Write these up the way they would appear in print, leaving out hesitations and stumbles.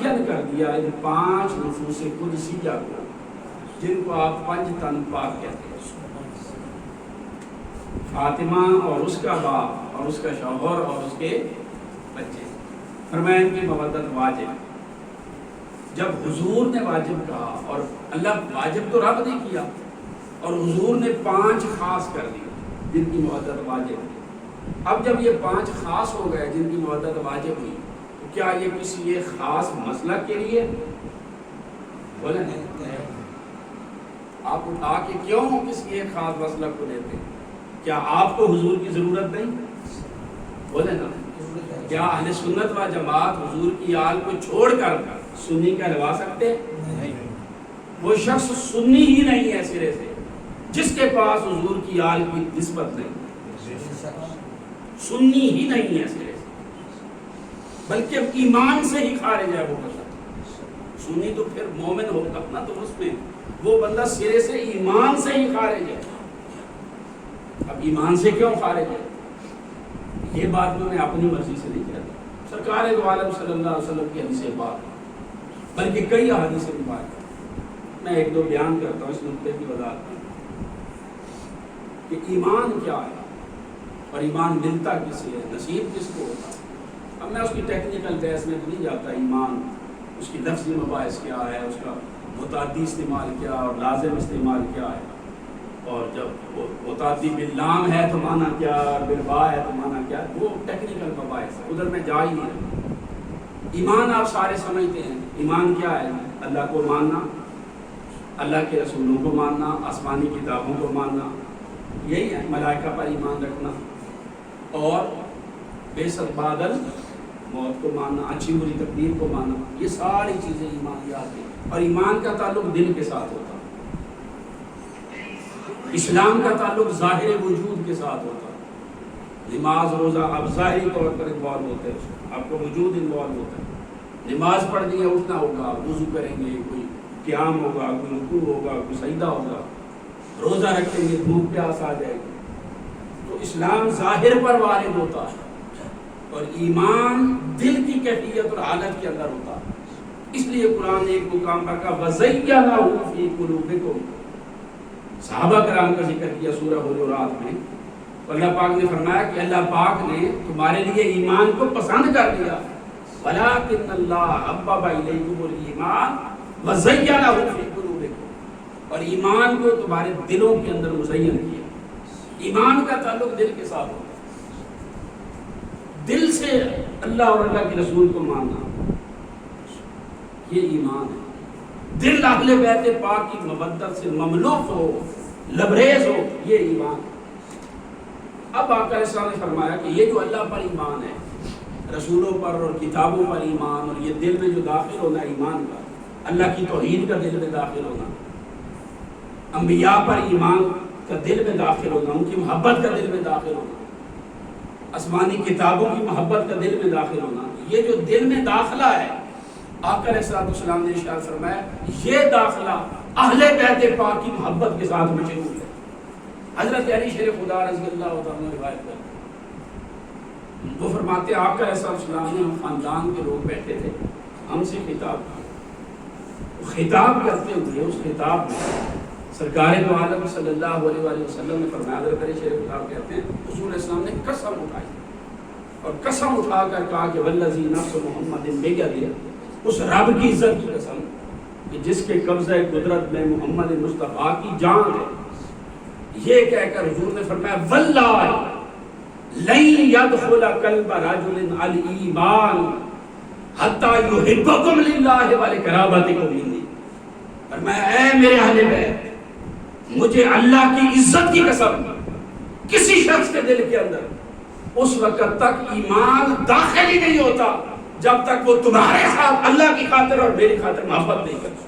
معین کر دیا ان 5 نفوس قدسیہ کو، جن کو آپ 5 تن پاک کہتے ہیں، فاطمہ اور اس کا باپ اور اس کا شوہر اور اس کے بچے۔ فرمایا ان کی مودت واجب۔ جب حضور نے واجب کہا، اور اللہ واجب تو رب نے کیا، اور حضور نے 5 خاص کر دی جن کی مودت واجب ہے۔ اب جب یہ 5 خاص ہو گئے جن کی مودت واجب ہوئی، تو کیا یہ کسی ایک خاص مسلک کے لیے؟ بولے نہیں، آپ اٹھا کے کیوں کسی ایک خاص مسلک کو لیتے ہیں؟ کیا آپ کو حضور کی ضرورت نہیں؟ بولے نا، کیا اہل سنت و جماعت حضور کی آل کو چھوڑ کر سنی کہلوا سکتے؟ نہیں۔ وہ شخص سنی ہی نہیں ہے سرے سے جس کے پاس حضور کی آل کی نسبت نہیں، سنی ہی نہیں ہے سرے سے، بلکہ ایمان سے ہی خارج ہے وہ بندہ۔ سنی تو پھر مومن ہوگا نا، تو اس میں وہ بندہ سرے سے ایمان سے ہی خارج ہے۔ اب ایمان سے کیوں خارج ہے؟ یہ بات میں اپنی مرضی سے نہیں کہتا، سرکار دو عالم صلی اللہ علیہ وسلم کی حدیث بات، بلکہ کئی احادیث بات میں ایک دو بیان کرتا ہوں اس نقطے کی وضاحت کہ ایمان کیا ہے اور ایمان ملتا کس سے ہے، نصیب کس کو ہوتا ہے۔ اب میں اس کی ٹیکنیکل بحث میں تو نہیں جاتا، ایمان اس کی لفظی مباحث کیا ہے، اس کا متعدی استعمال کیا اور لازم استعمال کیا ہے، اور جب متعدی باللام ہے تو معنی کیا، بالبا ہے تو معنی کیا، وہ ٹیکنیکل مباحث ہے، ادھر میں جا ہی نہیں۔ ایمان آپ سارے سمجھتے ہیں، ایمان کیا ہے؟ اللہ کو ماننا، اللہ کے رسولوں کو ماننا، آسمانی کتابوں کو ماننا، یہی ہے، ملائکہ پر ایمان رکھنا، اور بے ست بعد موت کو ماننا، اچھی بری تقدیر کو ماننا، یہ ساری چیزیں ایمانیات ہیں، اور ایمان کا تعلق دل کے ساتھ ہوتا ہے۔ اسلام کا تعلق ظاہر وجود کے ساتھ ہوتا ہے۔ نماز روزہ اب ظاہری طور پر انوالو ہوتے ہیں، آپ کو وجود انوالو ہوتا ہے۔ نماز پڑھنی ہے، اٹھنا ہوگا، وضو کریں گے، کوئی قیام ہوگا، کوئی رکوع ہوگا، کوئی سجدہ ہوگا، روزہ رکھیں گے، بھوک پیاس آ جائے گی۔ تو اسلام ظاہر پر وارد ہوتا ہے، اور ایمان دل کی کیفیت اور حالت کے اندر ہوتا ہے۔ اس لیے قرآن نے ایک مقام پر کہا وَزَيَّنَهُ فِي قُلُوبِكُمْ، صحابہ کرام کا ذکر کیا سورہ حجرات میں، اللہ پاک نے فرمایا کہ اللہ پاک نے تمہارے لیے ایمان کو پسند کر لیا، وَلَٰكِنَّ اللَّهَ حَبَّبَ إِلَيْكُمُ الْإِيمَانَ وَزَيَّنَهُ فِي قُلُوبِكُمْ، اور ایمان کو تمہارے دلوں کے اندر مزین کیا۔ ایمان کا تعلق دل کے ساتھ ہوتا ہے، دل سے اللہ اور اللہ کے رسول کو ماننا، یہ ایمان ہے۔ دل اہل بیت پاک کی مودت سے مملوک ہو، لبریز ہو، یہ ایمان ہے۔ اب آقا علیہ السلام نے فرمایا کہ یہ جو اللہ پر ایمان ہے، رسولوں پر اور کتابوں پر ایمان، اور یہ دل میں جو داخل ہونا ایمان کا، اللہ کی توحید کا دل میں داخل ہونا، انبیاء پر ایمان کا دل میں داخل ہونا، ان کی محبت کا دل میں داخل ہونا، آسمانی کتابوں کی محبت کا دل میں داخل ہونا، یہ جو دل میں داخلہ ہے، آقا علیہ السلام نے ارشاد فرمایا یہ داخلہ اہل بیت پاک کی محبت کے ساتھ مشغول ہے۔ حضرت علی شیر خدا رضی اللہ عنہ روایت کرتے، وہ فرماتے ہیں آقا علیہ السلام نے، ہم خاندان کے لوگ بیٹھے تھے، ہم سے خطاب کرتے ہوئے اس خطاب میں سرکار دو عالم صلی اللہ علیہ وآلہ وسلم نے فرمایا، حضرت علی شیر خدا کہتے ہیں حضور علیہ السلام نے قسم اٹھائی، اور قسم اٹھا کر کہا کہ والذی نفس محمد بیدیہ، اس رب کی عزت کی قسم کہ جس کے قبضہ قدرت میں محمد مصطفیٰ کی جان ہے، یہ کہہ کر حضور نے فرمایا واللہ لن يدخل قلب رجل الایمان حتی یحبکم للہ ولقرابتکم منی، فرمایا اے میرے اہل بیت، مجھے اللہ کی عزت کی قسم، کسی شخص کے دل کے اندر اس وقت تک ایمان داخل ہی نہیں ہوتا جب تک وہ تمہارے ساتھ اللہ کی خاطر اور میری خاطر محبت نہیں کرتا۔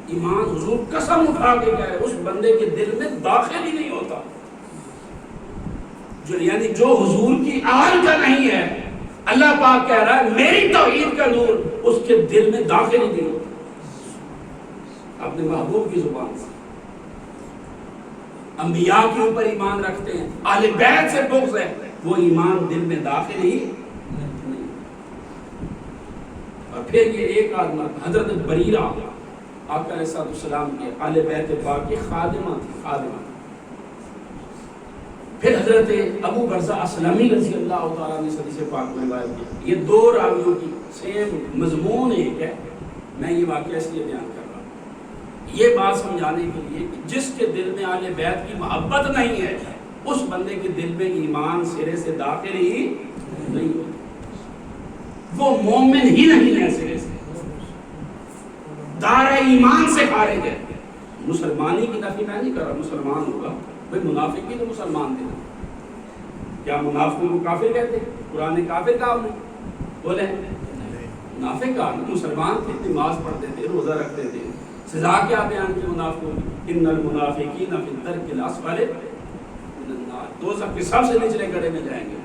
ایمان حضور قسم اٹھا کے کہے اس بندے کے دل میں داخل ہی نہیں ہوتا، یعنی جو حضور کی آل کا نہیں ہے، اللہ پاک کہہ رہا ہے میری توحید کا نور اس کے دل میں داخل ہی نہیں ہوتا۔ اپنے محبوب کی زبان سے انبیاء کے اوپر ایمان رکھتے ہیں، اہل بیت سے بغض ہے، وہ ایمان دل میں داخل ہی نہیں۔ اور پھر یہ ایک آدمی حضرت بریرہ آقا علیہ السلام کے اہل بیت پاک کی خادمہ تھی. پھر حضرت ابو برزہ اسلمی رضی اللہ تعالیٰ نے حدیث پاک میں روایت کی. یہ دو راویوں کی سیم مضمون ایک ہے. میں یہ واقعہ اس لیے بیان کر رہا ہوں یہ بات سمجھانے کے لیے کہ جس کے دل میں اہل بیت کی محبت نہیں ہے اس بندے کے دل میں ایمان سرے سے داخل ہی نہیں ہوتا. وہ مومن ہی نہیں ہے سرے سے, دائرہ ایمان سے خارج ہے. مسلمانی کی نفی میں نہیں کر رہا, مسلمان ہوگا بھائی, منافق بھی تو مسلمان تھے. کیا منافقوں کو کافر کہتے ہیں؟ قرآن نے کافر کہا انہیں؟ بولے منافق کہا, مسلمان تھے, نماز پڑھتے تھے, روزہ رکھتے تھے. سزا کیا بیان کی منافقوں کی؟ ان المنافقین فی الدرک الاسفل من النار, دوزخ کے سب سے نچلے گڑھے میں جائیں گے.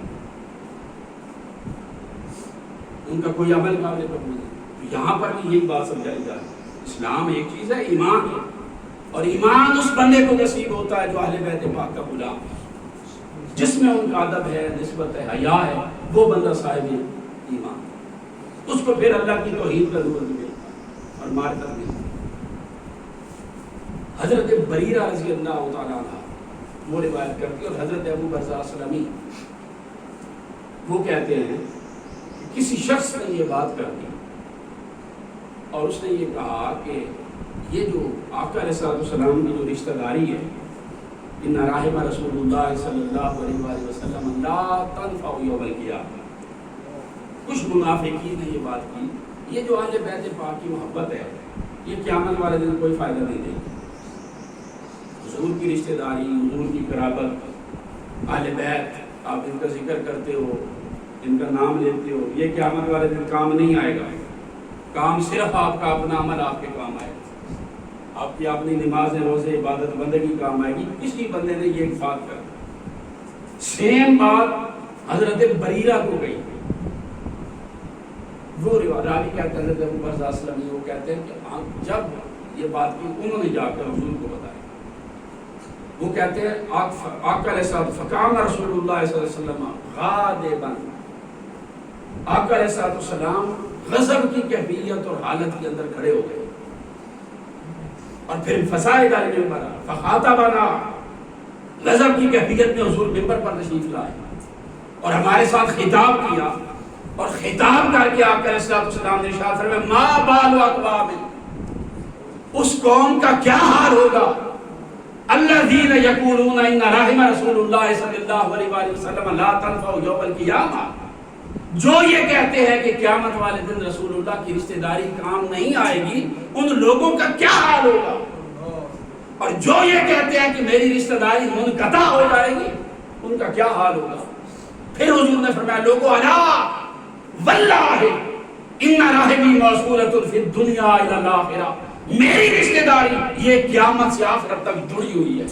ان کا کوئی عمل قابل قبول نہیں. یہاں پر بھی یہی بات سمجھائی جا رہی ہے. اسلام ایک چیز ہے, ایمان ہے, اور ایمان اس بندے کو نصیب ہوتا ہے جو اہل بیت پاک کا غلام ہے, جس میں ان کا ادب ہے, نسبت ہے, حیا ہے, وہ بندہ صاحب ایمان. اس کو پھر اللہ کی توحید کا نور ملے اور معرفت ملے. حضرت بریرہ رضی اللہ تعالیٰ عنہ وہ روایت کرتی ہے, اور حضرت ابو برزہ اسلمی وہ کہتے ہیں کہ کسی شخص نے یہ بات کر دی اور اس نے یہ کہا کہ یہ جو آقا علیہ السلام کی جو رشتہ داری ہے, ان رحم رسول اللہ صلی اللہ علیہ وآلہ وسلم لا تنفع یوم القیامہ. کچھ منافقین نے یہ بات کی, یہ جو اہل بیت پاک کی محبت ہے یہ قیامت والے دن کوئی فائدہ نہیں دے گی. حضور کی رشتہ داری, حضور کی قرابت, اہل بیت آپ ان کا ذکر کرتے ہو, ان کا نام لیتے ہو, یہ قیامت والے دن کام نہیں آئے گا. کام صرف آپ کا اپنا عمل آپ کے کام آئے گا, آپ کی اپنی نمازیں, روزے, عبادت بندگی کام آئے گی. کسی بندے نے یہ ایک بات کر, سیم بات حضرت بریرہ کو گئی. وہ راوی کہتے ہیں حضرت ابو برزہ اسلمی وہ کہتے ہیں کہ جب یہ بات کی انہوں نے جا کر حضور کو بتایا. وہ کہتے ہیں آقا علیہ السلام فقام رسول اللہ صلی اللہ علیہ وسلم غاضبا, آقا علیہ السلام غضب کی کیفیت اور حالت کے اندر کھڑے ہو گئے, اور پھر فصائد علی المنبر فخاطبنا, غضب کی کیفیت میں حضور منبر پر تشریف لائے اور ہمارے ساتھ خطاب کیا, اور خطاب کر کے آقا علیہ السلام نے ارشاد فرمایا ما بال اقوام, اس قوم کا کیا حال ہوگا الذین یقولون ان رحم رسول اللہ صلی اللہ علیہ وآلہ وسلم لا تنفع یوم القیامہ, جو یہ کہتے ہیں کہ قیامت والے دن رسول اللہ کی رشتہ داری کام نہیں آئے گی, ان لوگوں کا کیا حال ہوگا. اور جو یہ کہتے ہیں کہ میری رشتہ داری منقطع ہو جائے گی, ان کا کیا حال ہوگا. پھر حضور نے فرمایا لوگوں الا واللہ ان رحمی موصولۃ فی الدنیا الی الاخرہ, میری رشتہ داری یہ قیامت سے آخرت تک جڑی ہوئی ہے,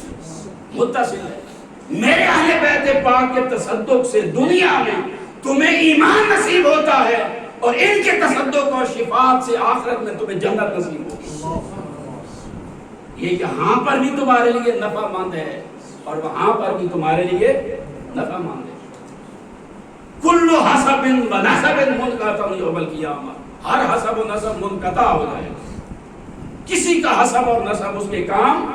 متصل ہے. میرے اہل بیت پاک کے تصدق سے دنیا میں تمہیں ایمان نصیب ہوتا ہے, اور ان کے تصدق اور شفاعت سے آخرت میں تمہیں جنت نصیب ہوگی. یہ یہاں پر بھی تمہارے لیے نفع مند ہے اور وہاں پر بھی تمہارے لیے نفع مند ہے. کل حسب و نسب منقطع یوم القیامہ, ہر حسب و نسب منقطع ہو جائے گا, کسی کا حسب اور نسب اس کے کام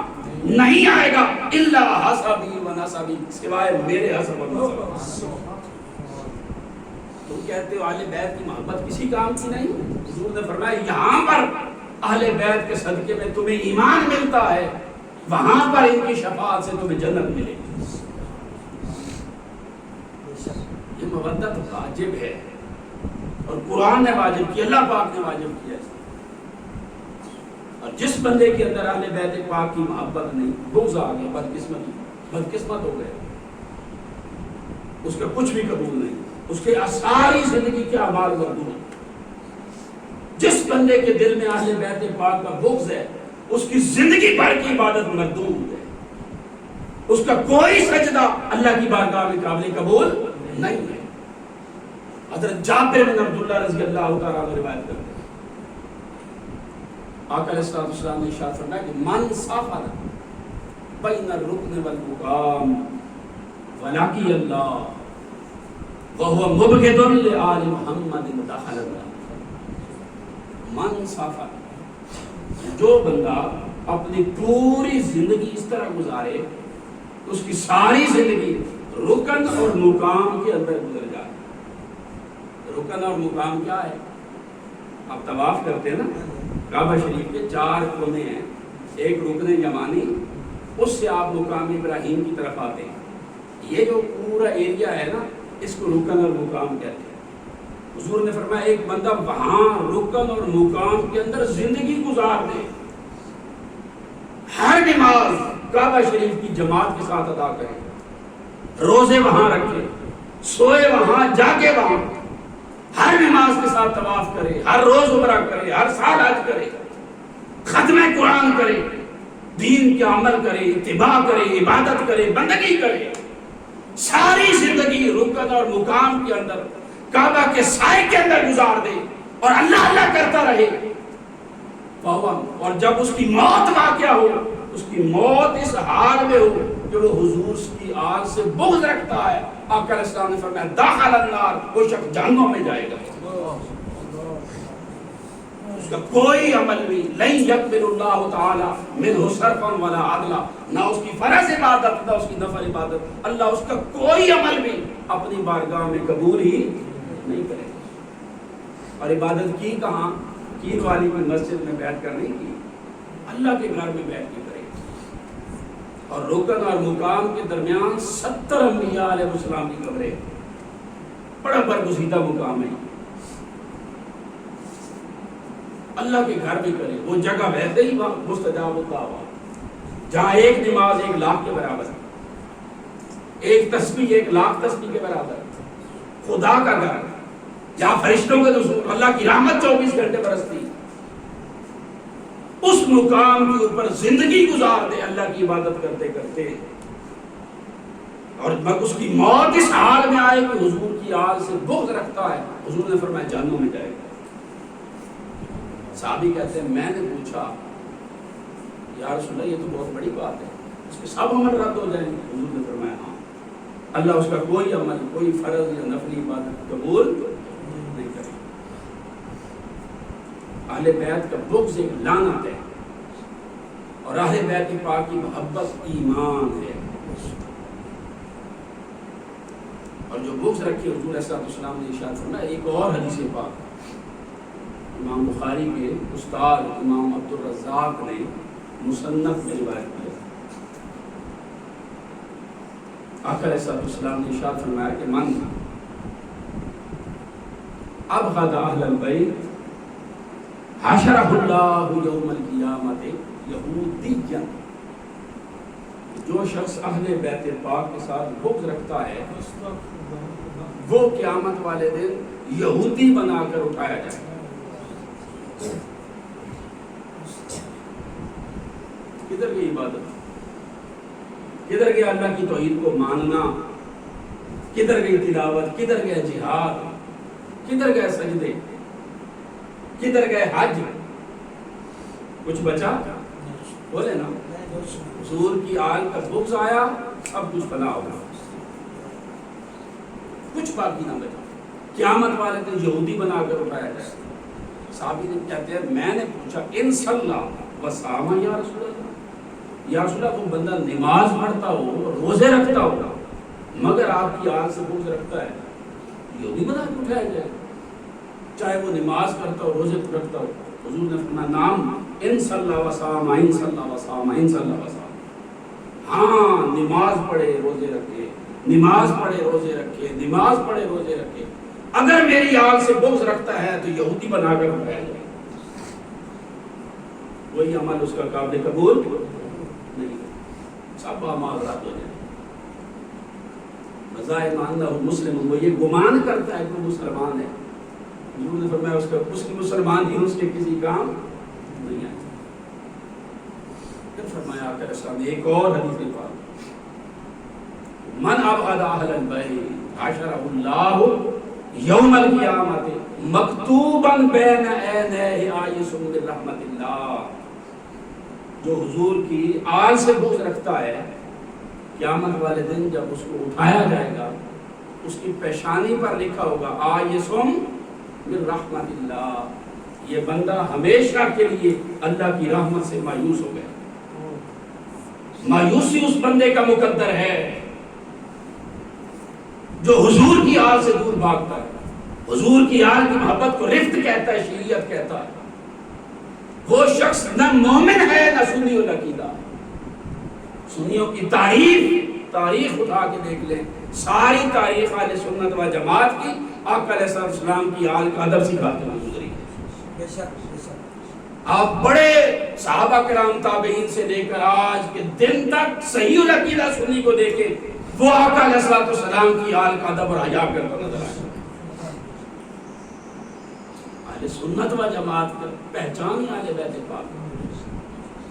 نہیں آئے گا الا حسبی و نسبی, سوائے میرے حسب اور نسب. تم کہتے ہو اہل بیت کی محبت کسی کام کی نہیں, حضور نے فرمایا یہاں پر اہل بیت کے صدقے میں تمہیں ایمان ملتا ہے, وہاں پر ان کی شفاعت سے تمہیں جنت ملے گی. یہ مودت واجب ہے, اور قرآن نے واجب کیا, اللہ پاک نے واجب کیا. اور جس بندے کے اندر اہل بیت پاک کی محبت نہیں, بغض آ گیا, بدقسمت ہو گئے, اس کا کچھ بھی قبول نہیں, اس کے ساری زندگی کے اعمال مردود. جس بندے کے دل میں اہل بیت پاک کا بغض ہے, اس کی زندگی بھر کی عبادت مردود ہے, اس کا کوئی سجدہ اللہ کی بارگاہ میں قابل قبول نہیں ہے. حضرت جابر بن عبداللہ رضی اللہ تعالیٰ عنہ روایت کرتے ہیں, آقا علیہ السلام نے ارشاد فرمایا کہ من سافر بین الرکن والمقام ولقی اللہ وهو مبغض لآل محمد دخل النار. من سافر، جو بندہ اپنی پوری زندگی اس طرح گزارے اس کی ساری زندگی رکن اور مقام کے اندر گزر جائے. رکن اور مقام کیا ہے؟ آپ طواف کرتے ہیں نا، کعبہ شریف کے 4 کونے ہیں، ایک رکن یمانی، اس سے آپ مقام ابراہیم کی طرف آتے ہیں. یہ جو پورا ایریا ہے نا، اس کو رکن اور مقام کہتے ہیں. حضور نے فرمایا ایک بندہ وہاں رکن اور مقام کے اندر زندگی گزار دے، ہر نماز کعبہ شریف کی جماعت کے ساتھ ادا کرے، روزے وہاں رکھے، سوئے وہاں، جاگے وہاں، ہر نماز کے ساتھ طواف کرے، ہر روز عمرہ کرے، ہر سال حج کرے، ختم قرآن کرے، دین کے عمل کرے، اتباع کرے، عبادت کرے، بندگی کرے، ساری زندگی رکن اور مقام کے اندر کعبہ کے سائے کے اندر گزار دے اور اللہ اللہ کرتا رہے. اور جب اس کی موت واقعہ ہو، اس کی موت اس حال میں ہو کہ وہ حضور کی آل سے بغض رکھتا ہے. آقا علیہ السلام نے فرمایا داخل النار، وہ شخص جہنم میں جائے گا. اس کا کوئی عمل بھی نہیں یقبل اللہ تعالی منہ صرفا ولا عدلا، نہ اس کی فرض عبادت نہ اس کی نفل عبادت، اللہ اس کا کوئی عمل بھی اپنی بارگاہ میں قبول ہی نہیں کرے. اور عبادت کی کہاں؟ کیر والی کی مسجد میں بیٹھ کر نہیں کی، اللہ کے گھر میں بیٹھ کے کرے. اور رکن اور مقام کے درمیان 70 انبیاء علیہ السلام کی قبریں، بڑا برگزیدہ مقام ہے. اللہ کے گھر میں کرے، وہ جگہ ویسے ہی مستجاب الدعوات، جہاں ایک نماز 1 لاکھ کے برابر ہے، ایک تسبیح 1 لاکھ تسبیح کے برابر ہے. خدا کا گھر جہاں فرشتوں کے نزول، اللہ کی رحمت 24 گھنٹے برستی، اس مقام کے اوپر زندگی گزار دے اللہ کی عبادت کرتے کرتے، اور اس کی موت اس حال میں آئے کہ حضور کی آل سے بغض رکھتا ہے. حضور نے فرمایا جہنم میں جائے گا. صحابی کہتے ہیں میں نے پوچھا یا رسول اللہ یہ تو بہت بڑی بات ہے، اس کے سب عمل رد ہو جائیں گے؟ حضور نے فرمایا ہاں، اللہ اس کا کوئی عمل، کوئی فرض یا نفلی عبادت قبول نہیں کرے. اہل بیت کا بغض ایک لعنت ہے، اور اہل بیت پاک کی محبت ایمان ہے. اور جو بغض رکھے حضور علیہ السلام نے ارشاد فرمایا. ایک اور حدیث پاک امام بخاری کے استاد امام عبدالرزاق نے مصنف میں روایت کیا. آقا علیہ السلام نے ارشاد فرمایا کہ من ابغض اہل البیت حشرہ اللہ یوم القیامت یہودیا. جو شخص اہل بیت پاک کے ساتھ بغض رکھتا ہے وہ قیامت والے دن یہودی بنا کر اٹھایا جائے گا. کدھر گئی عبادت؟ کدھر گیا اللہ کی توحید کو ماننا؟ کدھر گئی تلاوت؟ کدھر گیا جہاد؟ کدھر گئے سجدے؟ کدھر گئے حج؟ کچھ بچا؟ بولے نا. حضور کی آل کا بغض آیا، اب کچھ فنا ہوگا، کچھ باقی نہ بچا. قیامت والے دن یہودی بنا کر اٹھایا جائے. صحابی نے کہتے ہیں میں نے پوچھا ان صلی اللہ وسلم یا رسول اللہ، یا رسول اللہ تم بندہ نماز پڑھتا ہو، روزے رکھتا ہو، مگر آپ کی آل سے بغض رکھتا ہے، یہودی بنا کے اٹھایا جائے، چاہے وہ نماز کرتا ہو، روزے رکھتا ہو. حضور نے فرمایا نام ان صلی اللہ وسلم، ان صلی اللہ وسلم، ان صلی اللہ وسلم. ہاں نماز پڑھے روزے رکھے، نماز پڑھے روزے رکھے، نماز پڑھے روزے رکھے، اگر میری آل سے بغض رکھتا ہے تو یہودی بنا کر اٹھایا جائے. وہی عمل اس کا قابل قبول نہیں، سب اعمال رد ہو جائیں. بظاہر انہ مسلم، وہ یہ گمان کرتا ہے کہ وہ مسلمان ہے. حضور نے فرمایا اس کی مسلمان ہی اس کے کسی کام نہیں آئے. پھر فرمایا کہ رسول نے ایک اور حدیث میں پاک من ابغض اہل البیت حشرہ اللہ یوم القیامت مکتوبا بین عینیہ آیس من رحمت اللہ. جو حضور کی آل سے بغض رکھتا ہے، قیامت والے دن جب اس کو اٹھایا جائے گا اس کی پیشانی پر لکھا ہوگا آیس من رحمت اللہ، یہ بندہ ہمیشہ کے لیے اللہ کی رحمت سے مایوس ہو گیا. مایوسی اس بندے کا مقدر ہے جو حضور کی آل سے دور بھاگتا ہے. حضور کی آل کی محبت کو رفت کہتا ہے, شریعت کہتا ہے. وہ شخص نہ مومن ہے نہ سنی العقیدہ. سنیوں کی تاریخ اٹھا کے دیکھ لیں, ساری تاریخ اہل سنت و جماعت کی آقا علیہ السلام کی آل کا ادب سکھاتے ہوئے گزری ہے. آپ بڑے صحابہ کرام تابعین سے لے کر آج کے دن تک صحیح العقیدہ سنی کو دیکھیں, وہ آقا علیہ السلام کی آل کا ادب اور حیا کرتا نظر آئے. اہل سنت و جماعت کا پہچان ہی اہل بیت پاک.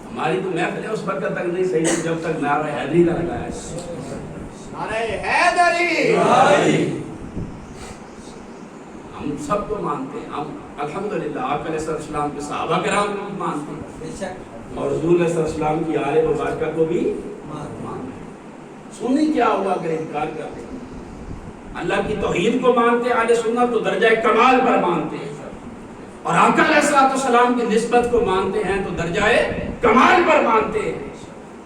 ہماری تو محفل ہے اس وقت تک نہیں صحیح جب تک نعرہ حیدری کا لگایا ہے. نعرہ حیدری ہم سب کو مانتے ہیں. ہم الحمدللہ آقا علیہ السلام کے صحابہ کرام کو بھی مانتے ہیں اور حضور علیہ السلام کی آل مبارکہ کو بھی مانتے ہیں. سنی کیا ہوا اگر انکار کرتے ہیں؟ اللہ کی توحید کو مانتے ہیں اہل سنت تو درجہ کمال پر مانتے ہیں, اور آقا علیہ السلام کی نسبت کو مانتے ہیں تو درجہ کمال پر مانتے ہیں.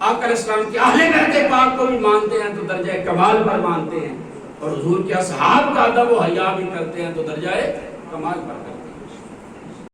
آقا علیہ السلام کے اہل بیت پاک کو بھی مانتے ہیں تو درجہ کمال پر مانتے ہیں, اور حضور کے اصحاب کا ادب و حیا بھی کرتے ہیں تو درجہ کمال پر کرتے ہیں.